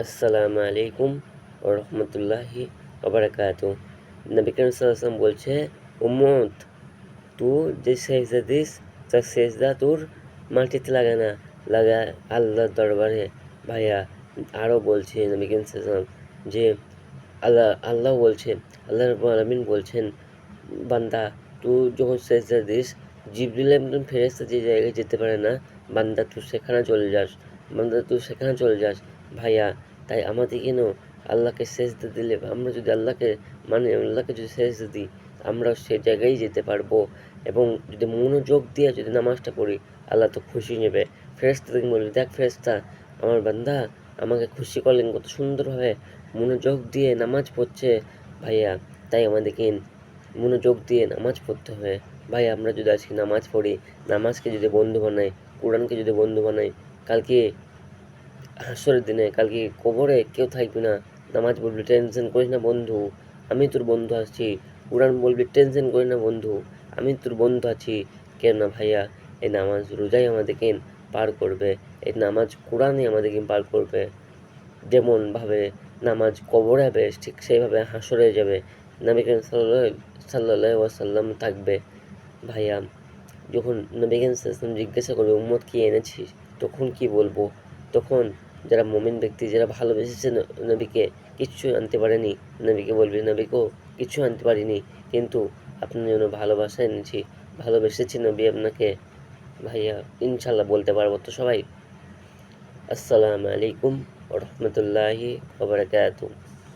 আসসালামু আলাইকুম ওয়া রাহমাতুল্লাহি ওয়া বারাকাতুহু। নবী করিম সাল্লাল্লাহু আলাইহি ওয়াসাল্লাম বলছে, উম্মত তুই যে সেজদা দিস তার সেজদা তোর মাটিতে লাগে না, লাগায় আল্লাহর দরবারে। ভাইয়া আরও বলছে নবী করিম সাল্লাল্লাহু আলাইহি ওয়াসাল্লাম যে আল্লাহ বলছেন, আল্লাহ রাব্বুল আলামিন বলছেন, বান্দা তুই যখন সেজদা দিস, জিবরিল একজন ফেরেশতা যে জায়গায় যেতে পারে না, বান্দা তুই সেখানে চলে যাস, বান্দা তুই সেখানে চলে যাস। ভাইয়া তাই আমাদেরকেও আল্লাহকে সেজদা দিলে, আমরা যদি আল্লাহকে আল্লাহকে যদি সেজদা দিই, আমরা সে জায়গায় যেতে পারবো। এবং যদি মনোযোগ দিয়ে যদি নামাজটা পড়ি, আল্লাহ তো খুশি নেবে। ফেরেশতাদেরকে বলবে, দেখ ফেরেশতা, আমার বান্দা আমাকে খুশি করলেন, কত সুন্দরভাবে মনোযোগ দিয়ে নামাজ পড়ছে। ভাইয়া তাই আমাদেরকে মনোযোগ দিয়ে নামাজ পড়তে হবে। ভাই আমরা যদি আজকে নামাজ পড়ি, নামাজকে যদি বন্ধু বানাই, কোরআনকে যদি বন্ধু বানাই, কালকে হাসরের দিনে, কালকে কবরে কেউ থাকবে না। নামাজ বলবি, টেনশন করিস না বন্ধু, আমি তোর বন্ধু আছি। কোরআন বলবি, টেনশন করিস না বন্ধু, আমি তোর বন্ধু আছি। কেন না ভাইয়া, এই নামাজ রোজাই আমাদেরকে পার করবে, এই নামাজ কোরআনই আমাদেরকে পার করবে। যেমনভাবে নামাজ কবরে যাবে, ঠিক সেইভাবে হাসরে যাবে। নবী করিম সাল্লাল্লাহু ওয়াসাল্লাম থাকবে। ভাইয়া যখন নবী করিম সাল্লাল্লাহু জিজ্ঞাসা করবে, উম্মত কি এনেছিস, তখন কি বলবো? তখন যারা মুমিন ব্যক্তি, যারা ভালোবেসেছে নবীকে, কিচ্ছু আনতে পারেনি, নবীকে বলবে, নবীকেও কিচ্ছু আনতে পারিনি, কিন্তু আপনার জন্য ভালোবাসা এনেছি, ভালোবেসেছি নবী আপনাকে। ভাইয়া ইনশাল্লাহ বলতে পারবো তো সবাই। আসসালামু আলাইকুম ওয়া রাহমাতুল্লাহি ওয়া বারাকাতুহু।